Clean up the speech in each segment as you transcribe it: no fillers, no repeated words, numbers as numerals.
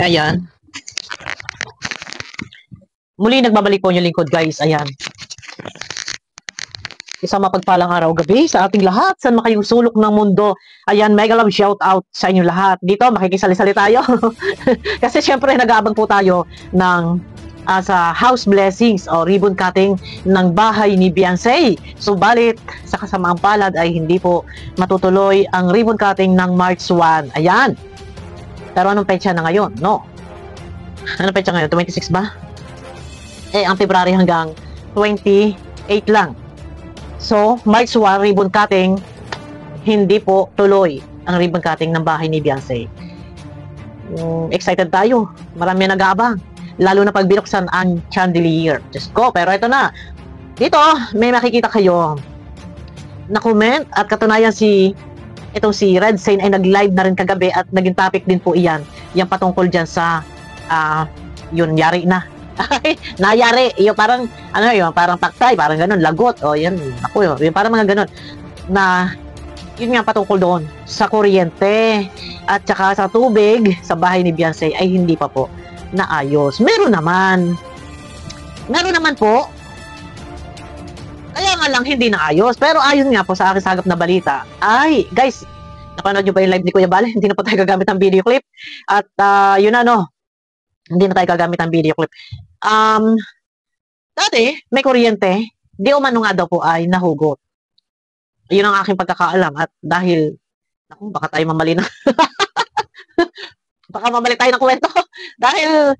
Ayan. Muli nagbabalik po yung lingkod, guys. Ayan. Isang mapagpalang araw gabi sa ating lahat. Saan makayong sulok ng mundo. Ayan, mega love shout out sa inyo lahat. Dito, makikisali-sali tayo. Kasi syempre, nag-aabang po tayo ng sa house blessings o ribbon cutting ng bahay ni Beyonce. Subalit, sa kasamaang palad ay hindi po matutuloy ang ribbon cutting ng March 1. Ayan. Pero anong petsa na ngayon? No. Anong petsa ngayon? 26 ba? Ang February hanggang 28 lang. So, March 1, ribbon cutting, hindi po tuloy ang ribbon cutting ng bahay ni Beyonce. Excited tayo. Marami nag-aabang. Lalo na pag binuksan ang chandelier. Just go. Pero ito na. Dito, may makikita kayo na comment at katunayan itong si Red Saint ay nag-live na rin kagabi at naging topic din po iyan. Yan patungkol dyan sa yun, yari na. Nayari. Yung parang, parang taktay, parang ganun, lagot. O yan, ako yun, parang mga ganun. Na, yun nga patungkol doon sa kuryente at saka sa tubig sa bahay ni Beyonce ay hindi pa po naayos. Meron naman po. Kaya nga lang hindi naayos. Pero ayon nga po sa aking sagap na balita, ay, guys, napanood nyo ba yung live ni Kuya Bale? Hindi na po tayo gagamit ng video clip. At yun na, no, hindi na tayo gagamit ng video clip. Dati, may kuryente, di umano nga daw po ay nahugot. Yun ang aking pagkakaalam. At dahil, naku, baka tayo mamali na. Baka mamali tayo ng kwento. Dahil,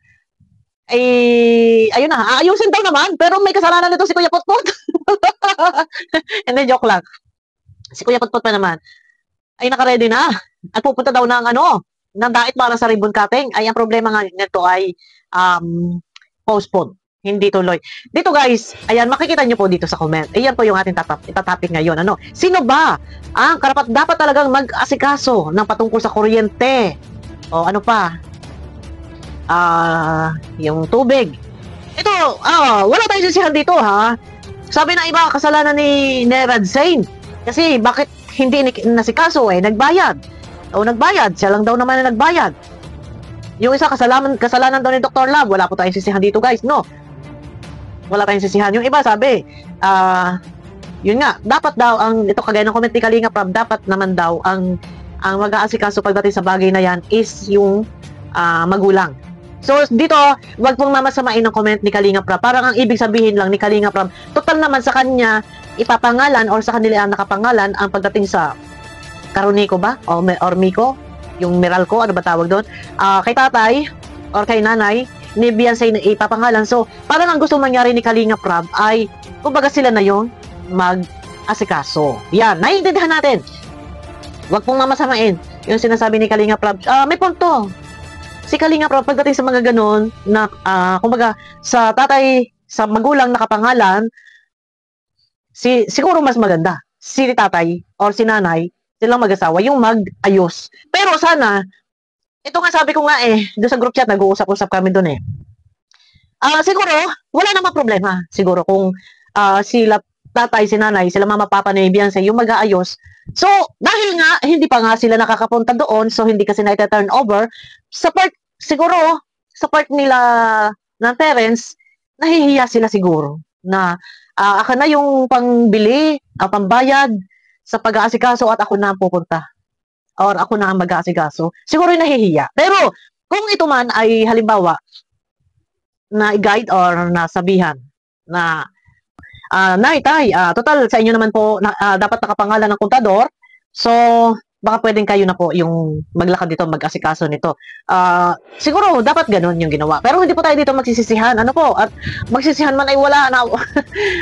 ayun na, aayusin daw naman, pero may kasalanan nito si Kuya Putput. Hindi, joke lang. Si Kuya Putput pa naman, ay nakaredy na. At pupunta daw ng ng dait para sa ribbon cutting. Ay, ang problema nga nito ay postpone. Hindi tuloy. Dito guys, ayan, makikita nyo po dito sa comment. Ayan po yung ating itatopic ngayon. Sino ba ang dapat talagang mag-asikaso ng patungkol sa kuryente? O ano pa? Yung tubig. Ito, wala tayong sisihan dito, ha? Sabi na iba, kasalanan ni Red Saint. Kasi bakit hindi nasikaso, nagbayad. O nagbayad, siya lang daw naman na nagbayad. Yung isa, kasalanan daw ni Dr. Love. Wala po tayong sisihan dito, guys, no? Wala tayong sisihan. Yung iba, sabi, yun nga, dapat daw, ito kagaya ng comment ni Kalinga Prab, dapat naman daw, ang mag-aasikaso pagdating sa bagay na yan is yung magulang. So, dito, wag pong mamasamain ng comment ni Kalinga Prab. Parang ang ibig sabihin lang ni Kalinga Prab, total naman sa kanya, ipapangalan or sa kanila ang nakapangalan ang pagdating sa Karuniko ba? Or Miko? Yung Meralco, ano ba tawag doon? Kay tatay or kay nanay, ni Beyonce na ipapangalan. So, parang ang gusto mangyari ni Kalinga Prab ay, kumbaga sila na yung mag-asikaso. Yan, naiintindihan natin. Wag pong mamasamain yung sinasabi ni Kalinga Prab. May punto. Si Kalinga Prab, pagdating sa mga ganun, na, kumbaga, sa tatay, sa magulang nakapangalan, siguro mas maganda. Si tatay or si nanay, silang mag-asawa, yung mag-ayos. Pero sana, ito nga sabi ko nga doon sa group chat, nag-uusap-usap kami doon siguro, wala namang problema. Siguro kung sila tatay, si nanay, sila mama, papa ni Beyonce, yung mag-aayos. So, dahil nga, hindi pa nga sila nakakapunta doon, so hindi kasi na-turn over, siguro, sa part nila ng parents, nahihiya sila siguro na ako na yung pangbili, pambayad sa pag-aasikaso at ako na pupunta. Or ako na ang mag-aasikaso. Siguro yung nahihiya. Pero, kung ito man ay halimbawa, na i-guide or nasabihan na Nay, tay, total sa inyo naman po dapat nakapangalan ng kontador. So, baka pwedeng kayo na po yung maglakad dito, mag-asikaso nito. Siguro, dapat ganun yung ginawa. Pero hindi po tayo dito magsisisihan. Ano po? At magsisihan man ay wala na.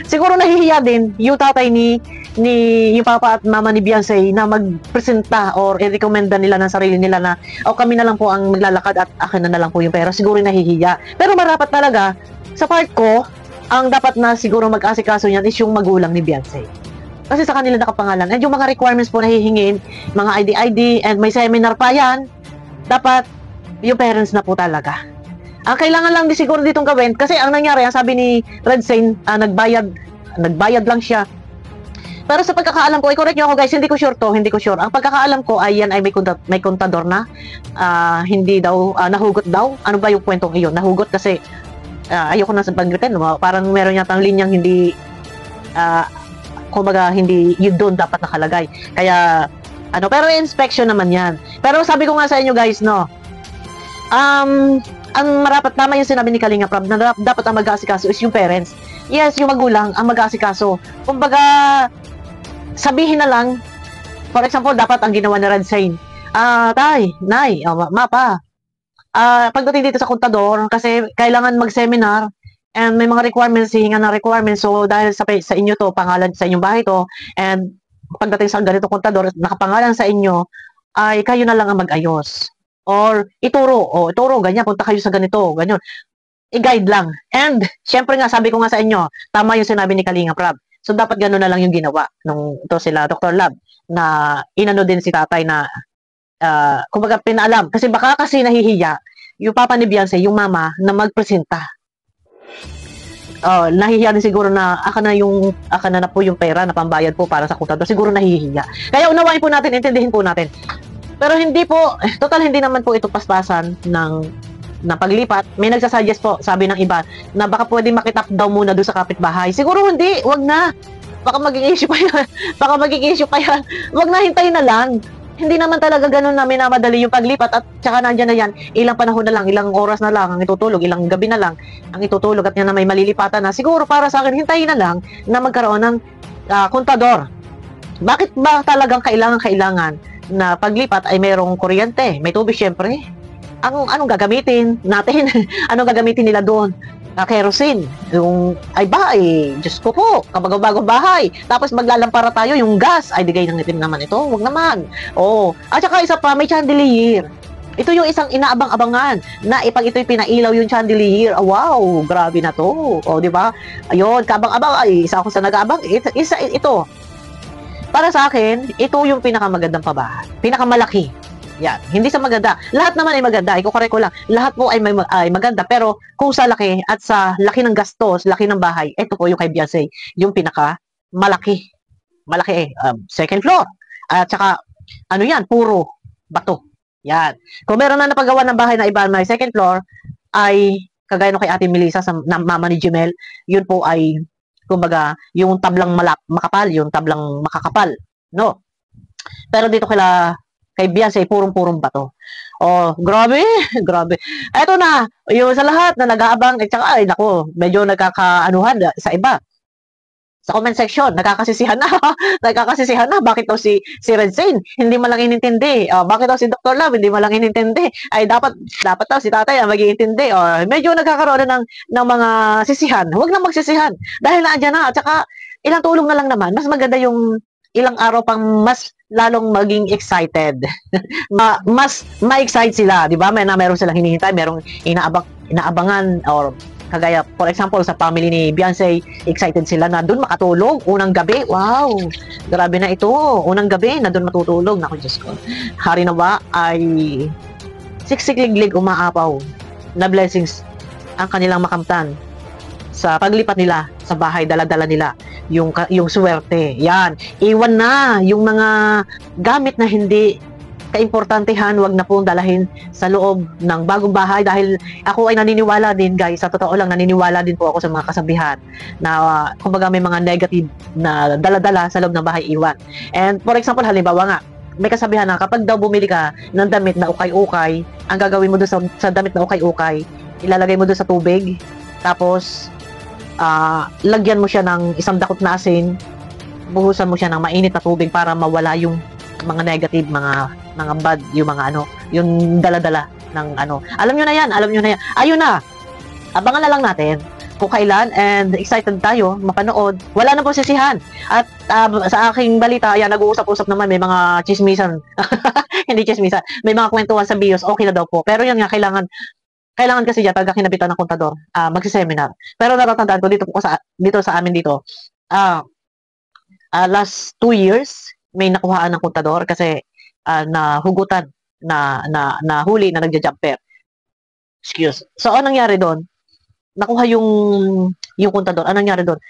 Siguro nahihiya din yung tatay ni yung papa at mama ni Beyonce na magpresenta or i-recommenda nila ng sarili nila na kami na lang po ang maglalakad at akin na lang po yung pera. Siguro nahihiya. Pero marapat talaga, sa part ko, ang dapat na siguro mag-asikaso niyan is yung magulang ni Beyonce. Kasi sa kanila nakapangalan. And yung mga requirements po na hihingin, mga ID, and may seminar pa yan, dapat yung parents na po talaga. Ang kailangan lang di siguro ditong gawin, kasi ang nangyari, ang sabi ni Red Saint, nagbayad lang siya Pero sa pagkakaalam ko, i-correct nyo ako guys, hindi ko sure to, hindi ko sure. Ang pagkakaalam ko ay yan ay may kontador na, hindi daw, nahugot daw. Ano ba yung kwentong iyon? Nahugot kasi, ayoko na sa pagritin, parang meron yatang linyang hindi, kumbaga, hindi yun doon dapat nakalagay. Kaya, pero inspection naman yan. Pero sabi ko nga sa inyo guys, no, ang marapat, tama yung sinabi ni Kalinga Prab, na dapat ang mag-aasikaso is yung parents. Yes, yung magulang ang mag-aasikaso. Kumbaga, sabihin na lang, for example, dapat ang ginawa ni Red Shane, tay, nay, mapa, pagdating dito sa kontador, kasi kailangan mag-seminar, and may mga requirements, hihinga ng requirements, so dahil sa inyo to, pangalan sa inyong bahay to, and pagdating sa ganito kontador, nakapangalan sa inyo, ay kayo na lang ang mag-ayos. Or ituro, ganyan, punta kayo sa ganito, ganyan. I-guide lang. And, syempre nga, sabi ko nga sa inyo, tama yung sinabi ni Kalinga Prab. So, dapat gano'n na lang yung ginawa nung ito sila, Dr. Lab, na inano din si tatay na, kumbaga, pinaalam. Kasi baka kasi nahihiya yung papa ni Beyonce, yung mama, na magpresenta. Nahihiya din siguro na aka na po yung pera na pambayad po para sa kontador. Siguro nahihiya. Kaya unawain po natin, intindihin po natin. Pero hindi po, total hindi naman po ito paspasan ng paglipat. May nagsasuggest po, sabi ng iba, na baka pwede makitap daw muna doon sa kapitbahay. Siguro hindi, wag na. Baka maging issue pa yan. Baka maging issue pa yan. Wag na, hintayin na lang. Hindi naman talaga ganun na minamadali yung paglipat at saka nandyan na yan, ilang panahon na lang, ilang oras na lang ang itutulog, ilang gabi na lang ang itutulog at yan na may malilipatan na. Siguro para sa akin, hintayin na lang na magkaroon ng kontador. Bakit ba talagang kailangan na paglipat ay mayroong kuryente, may tubig syempre? Anong gagamitin natin? Anong gagamitin nila doon? Kerosene. Diyos ko po, kabagaw-bago bahay. Tapos maglalampara tayo, yung gas, ay digay ng itim naman ito. Huwag naman. At saka isa pa, may chandelier. Ito yung isang inaabang-abangan na ipag ito'y pinailaw yung chandelier. Wow, grabe na to. Di ba? Ayun, kabang-abang. Isa ako sa nag-aabang. Ito. Para sa akin, ito yung pinakamagandang pabahay. Pinakamalaki. Yan. Hindi sa maganda. Lahat naman ay maganda. Iko-correct ko lang. Lahat po ay maganda. Pero kung sa laki at sa laki ng gastos, laki ng bahay, ito po yung kay Beyonce. Yung pinakamalaki. Malaki second floor. At saka, puro bato. Yan. Kung meron na napagawa ng bahay na iba may second floor, ay kagaya no kay Ate Melissa, na mama ni Jemel, yun po ay kumbaga, yung tablang makapal, yung tablang makakapal, no? Pero dito kay Beyonce, purong-purong bato. Grabe, grabe. Eto na, yung sa lahat na nag-aabang, tsaka, medyo nagkakaanuhan sa iba. Sa comment section, nakakasisihan na. Nakakasisihan na. Bakit daw si Red Shane hindi man lang inintindi? Bakit daw si Dr. Love hindi man lang inintindi? Ay, dapat daw si tatay ang mag-iintindi. Medyo nagkakaroon ng mga sisihan. Huwag na magsisihan. Dahil naandyan na. At saka, ilang tulong na lang naman. Mas maganda yung ilang araw pang mas lalong maging excited. Mas ma-excite sila. Di ba? Meron silang hinihintay. Merong inaabangan or kagaya, for example, sa family ni Beyonce, excited sila na doon makatulog. Unang gabi, wow! Grabe na ito. Unang gabi na doon matutulog. Naku, Diyos ko. Hari na ba ay siksik-liglig umaapaw na blessings ang kanilang makamtan sa paglipat nila sa bahay, dala-dala nila yung swerte. Yan. Iwan na yung mga gamit na hindi kaimportantehan, wag na pong dalahin sa loob ng bagong bahay dahil ako ay naniniwala din guys, sa totoo lang naniniwala din po ako sa mga kasabihan na kumbaga may mga negative na dala-dala sa loob ng bahay iwan. And for example, halimbawa nga, may kasabihan na kapag daw bumili ka ng damit na ukay-ukay, ang gagawin mo doon sa damit na ukay-ukay, ilalagay mo doon sa tubig, tapos lagyan mo siya ng isang dakot na asin, buhusan mo siya ng mainit na tubig para mawala yung mga negative, mga bad, yung mga yung dala-dala ng Alam nyo na yan. Ayun na. Abangan na lang natin kung kailan and excited tayo mapanood. Wala na po sisihan. At sa aking balita, ayan, nag-uusap-usap naman, may mga chismisan. Hindi chismisan. May mga kwentuhan sa BIOS, okay na daw po. Pero yun nga, kailangan kasi dyan, pagka kinabitan ng kontador, magsiseminar. Pero natatandaan ko dito sa amin dito, last 2 years, may nakuhaan ng kontador kasi nahugutan na huli na nagja-jumper. Excuse. So, anong nangyari doon? Nakuha yung kontador. Anong nangyari doon?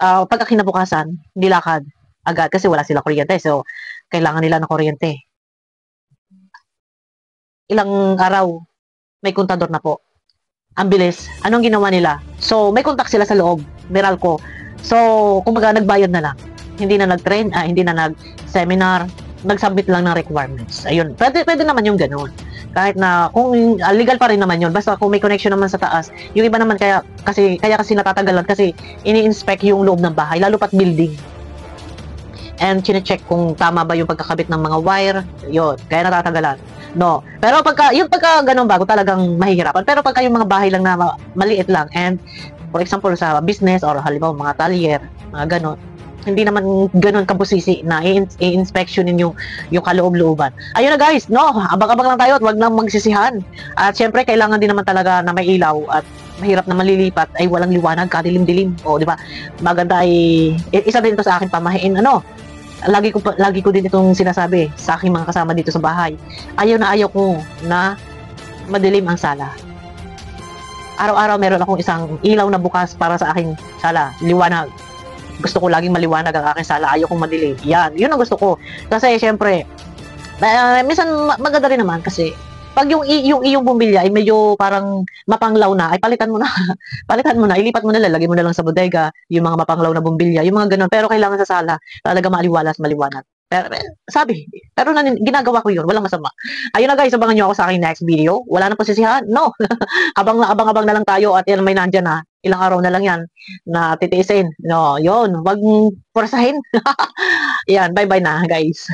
Pagka kinabukasan, nilakad. agad kasi wala silang kuryente. So, kailangan nila ng kuryente. Ilang araw, may kontador na po. Ang bilis. Anong ginawa nila? So, may contact sila sa loob. Meralco. So, kumbaga, nagbayad na lang. Hindi na nag-train, hindi na nag-seminar, nag-submit lang ng requirements. Ayun. Pwede naman yung ganun. Kahit na, kung legal pa rin naman yun, basta kung may connection naman sa taas, yung iba naman kaya kasi natatagalan kasi ini-inspect yung loob ng bahay, lalo pat building. And chine-check kung tama ba yung pagkakabit ng mga wire, yun, kaya natatagalan. No. Pero pagka ganun bago talagang mahihirapan. Pero pagka yung mga bahay lang na maliit lang and for example sa business or halimbawa mga talyer, mga ganun, hindi naman ganun kabusisi na i-inspectionin yung kaloob-looban. Ayun na guys, no, abang-abang lang tayo at wag lang magsisihan. At syempre kailangan din naman talaga na may ilaw at mahirap na malilipat ay walang liwanag, kadilim-dilim. O di ba? Maganda ay isa din ito sa akin pamahiin lagi ko din itong sinasabi sa aking mga kasama dito sa bahay. Ayaw ko na madilim ang sala. Araw-araw meron akong isang ilaw na bukas para sa aking sala, liwanag. Gusto ko laging maliwanag ang aking sala, ayaw kong madilim. Yun ang gusto ko. Kasi syempre, minsan maganda rin naman kasi pag yung iyong bumbilya ay medyo parang mapanglaw na, ay palitan mo na. Palitan mo na, ilipat mo na, lalagay mo na lang sa bodega, yung mga mapanglaw na bumbilya, yung mga ganun. Pero kailangan sa sala, talaga maliwanag. Pero ginagawa ko yun, walang masama. Ayun na guys, abangan nyo ako sa aking next video. Wala na pasisihan, no. abang na lang tayo at yan may nandyan na. Ilang araw na lang yan na titiisin. No, yun, wag porsahin. Yan, bye-bye na guys.